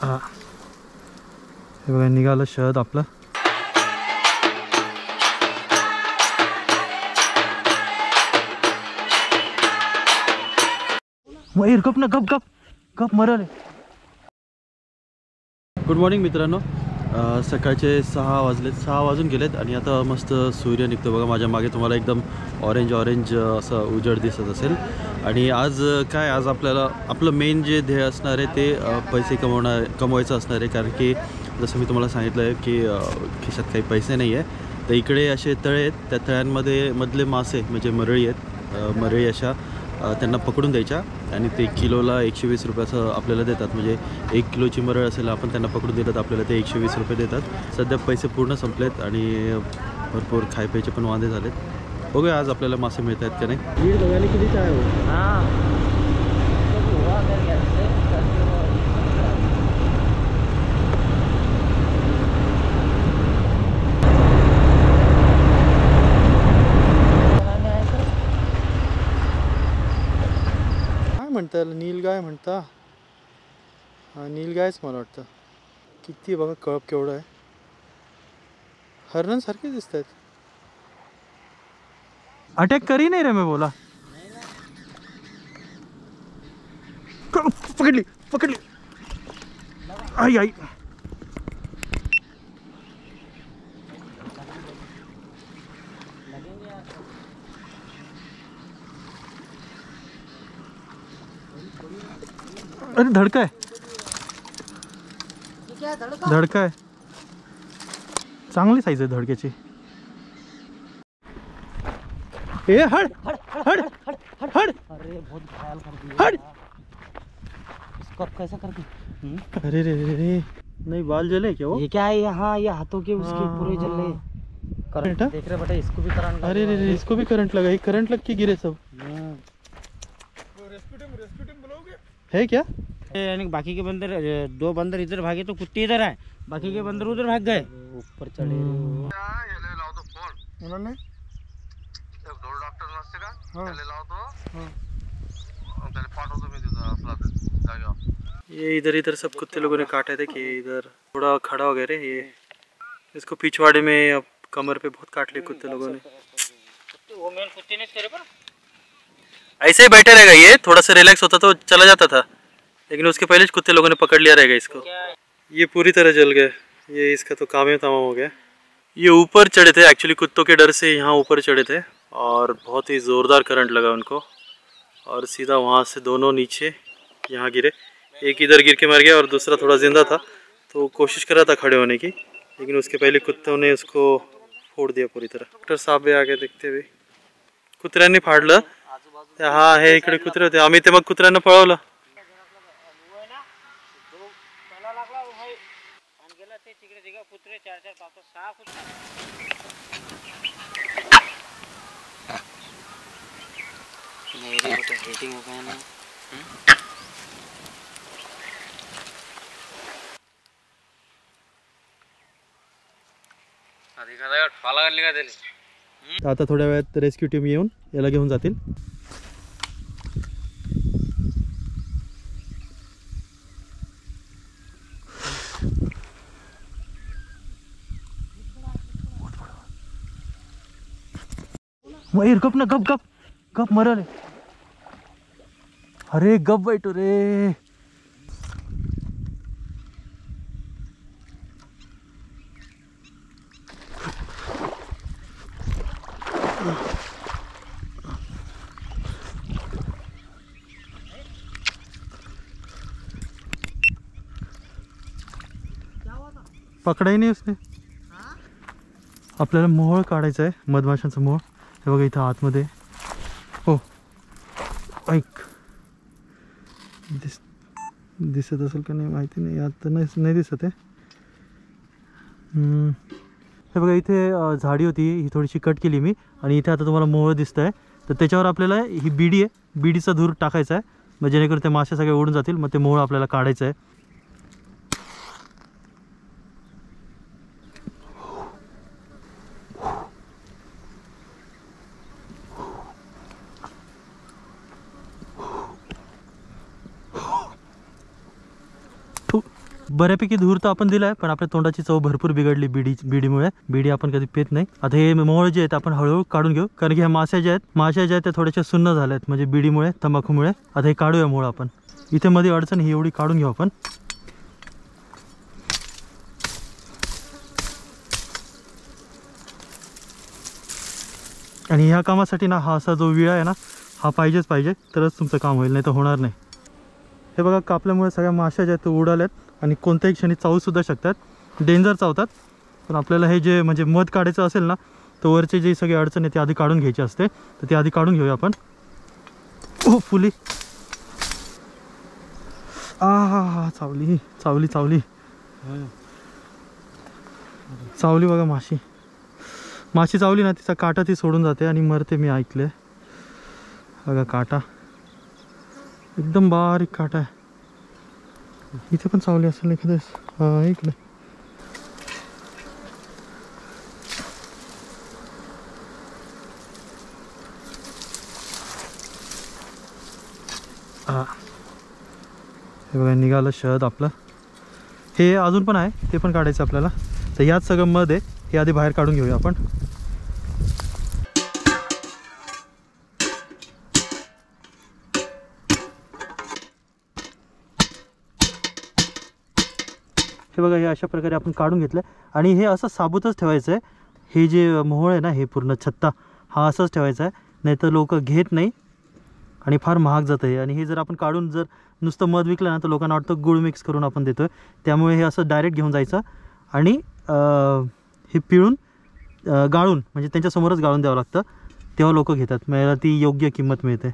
हा हे बघा निघालं शहद आपलं. मयूर गप ना, गप गप गप मरल. गुड मॉर्निंग मित्रांनो. सकाळचे 6 वाजलेत, 6 वाजून गेलेत आणि आता मस्त सूर्य निघतो बघा. माझ्या मागे तुम्हाला एकदम ऑरेंज असं उजेड दिसत असेल. आणि आज काय, आज आपल्याला आपलं मेन जे ध्येय असणार आहे ते पैसे कमवायचं असणार आहे. कारण की जसं मी तुम्हाला सांगितलं आहे की खिशात काही पैसे नाही आहे. तर इकडे असे तळे आहेत, त्या तळ्यांमध्ये मधले मासे म्हणजे मरळी आहेत, मरळी अशा त्यांना पकडून द्यायच्या आणि ते किलोला 120 रुपयाचं आपल्याला देतात. म्हणजे 1 किलोची मरळ असेल, आपण त्यांना पकडून दिलं आपल्याला ते 120 रुपये देतात. सध्या पैसे पूर्ण संपलेत आणि भरपूर खाय प्यायचे पण वांदे झालेत. बघूया आज आपल्याला मासे मिळत आहेत का नाही. वीड बघायला किती काय म्हणता, नीलगाय म्हणता. हा नीलगायच मला वाटतं. किती बघा, कळप केवढं आहे. हरणांसारखे दिसत आहेत. अटॅक करी नाही रे मी बोला. पकडली पकडली. आई आई. अरे धडका आहे, धडका आहे. चांगली साईज आहे धडक्याची. ए हड हड हड हड. अरे बहुत घायल कर दिया हड. इसको अब कैसा करते हैं? अरे रे रे रे, नहीं बाल जले क्या वो? ये क्या है यहाँ, ये हाथों के उसके हाँ, पूरे जल रहे करंट. हाँ? देख रहे बेटा, इसको भी करंट. अरे रे रे, इसको भी करंट लगा. ये करंट लग के गिरे सब. है क्या? यानी बाकी के बंदर, 2 बंदर इधर भागे तो कुत्ते इधर आए, बाकी के बंदर उधर भाग गए. ऊपर चढ़े उन्होंने ये इधर सब कुत्ते लोगों ने काटे थे कि इधर थोड़ा खड़ा हो गया रे. ये इसको पिछवाड़े में अब कमर पे बहुत काट लिए कुत्ते लोगों ने. वो मेन कुत्ते ने तेरे पर ऐसे ही बैठे रहेगा, ये थोड़ा सा रिलैक्स होता तो चला जाता था, लेकिन उसके पहले कुत्ते लोगों ने पकड़ लिया रहेगा इसको. ये पूरी तरह जल गया. ये इसका तो काम ही तमाम हो गया. ये ऊपर चढ़े थे एक्चुअली, कुत्तों के डर से यहाँ ऊपर चढ़े थे और बहुत ही ज़ोरदार करंट लगा उनको और सीधा वहाँ से दोनों नीचे यहाँ गिरे. एक इधर गिर के मर गया और दूसरा थोड़ा जिंदा था, तो कोशिश कर रहा था खड़े होने की, लेकिन उसके पहले कुत्तों ने उसको फोड़ दिया पूरी तरह. डॉक्टर साहब भी आगे देखते हुए. कुत्र्यांनी फाडलं. हा हे इकडे कुत्रे होते, आम्ही ते मग कुत्र्यांना पळवलं. हिटिंग हो गया ना. आता थोड्या वेळात रेस्क्यू टीम येऊन याला घेऊन जातील. मयूर गप ना, गप गप गप मरल. अरे गप बैठो रे. पकडा ही नाही उसने. आपल्याला मोहोळ काढायचा आहे, मधमाशांचा मोहोळ. हे बघा इथं आतमध्ये. हो ऐक, दिसत असेल का नाही माहिती नाही, आता नाही दिसत आहे. हे बघा इथे झाडी होती, ही थोडीशी कट केली मी आणि इथे आता तुम्हाला मोहोळ दिसत आहे. तर त्याच्यावर आपल्याला ही बिडी आहे, बिडीचा धूर टाकायचा आहे, मग जेणेकरून ते मासे सगळे उडून जातील. मग ते मोहोळ आपल्याला काढायचं आहे. बऱ्यापैकी धूर तर आपण दिलाय, पण आपल्या तोंडाची चव भरपूर बिघडली बिडीमुळे. बिडी आपण कधी पित नाही. आता हे मोहळ जे आहेत आपण हळूहळू काढून घेऊ, कारण की ह्या माश्या ज्या आहेत त्या थोड्याशा सुन्न झाल्या आहेत, म्हणजे बिडीमुळे, तंबाखूमुळे. आता हे काढूया मोहळ आपण. इथे मध्ये अडचण ही एवढी काढून घेऊ आपण. आणि ह्या कामासाठी ना हा असा जो विळा आहे ना हा पाहिजेच पाहिजे, तरच तुमचं काम होईल, नाही तर होणार नाही. हे बघा, कापल्यामुळे सगळ्या माश्या ज्या आहेत उडाल्यात आणि कोणत्याही क्षणी चावूसुद्धा शकतात. डेंजर चावतात. पण आपल्याला हे जे म्हणजे मध काढायचं असेल ना, तर वरची जी सगळी अडचण आहे ती आधी काढून घ्यायची असते. तर ती आधी काढून घेऊया आपण. ओ फुली, हा चावली चावली चावली चावली बघा. माशी चावली ना, तिचा काटा ती सोडून जाते आणि मरते, मी ऐकले. बघा काटा, एकदम बारीक काटा आहे. इथे पण चावली असेल एखाद्यास. हा ऐकलं. हा, हे बघा निघालं शहद आपलं. हे अजून पण आहे, ते पण काढायचं आपल्याला. तर यात सगळं मध आहे, हे आधी बाहेर काढून घेऊया आपण. हे बघा, हे अशा प्रकारे आपण काढून घेतलं. आणि हे असं साबूतच ठेवायचं आहे. हे जे मोहोळ आहे ना, हे पूर्ण छत्ता हा असंच ठेवायचा आहे, नाही तर लोक घेत नाही आणि फार महाग जातं हे. आणि हे जर आपण काढून जर नुसतं मध विकलं ना, तर लोकांना वाटतं गुळ मिक्स करून आपण देतो आहे. त्यामुळे हे असं डायरेक्ट घेऊन जायचं आणि हे पिळून गाळून, म्हणजे त्यांच्यासमोरच गाळून द्यावं लागतं, तेव्हा लोक घेतात. मला ती योग्य किंमत मिळते.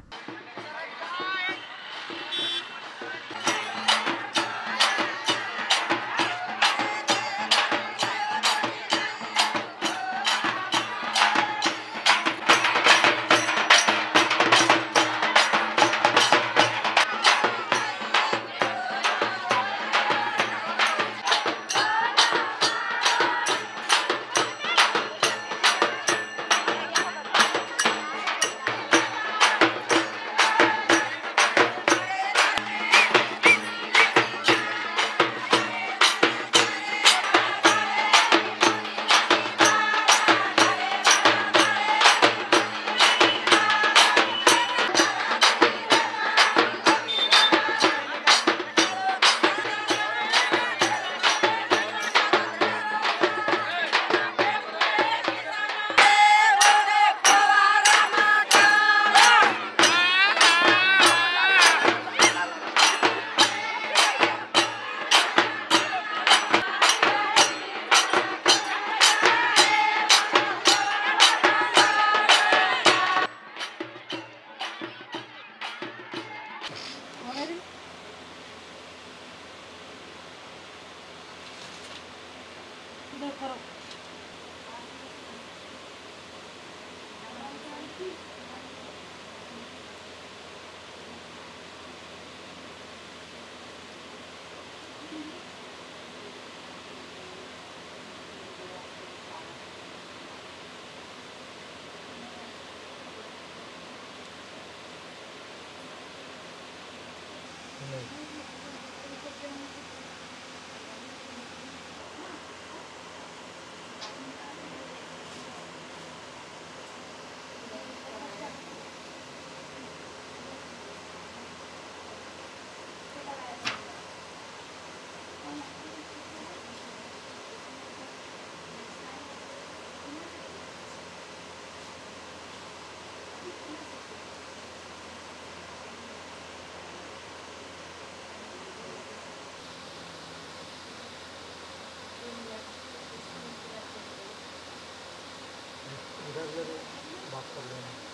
भाग पडले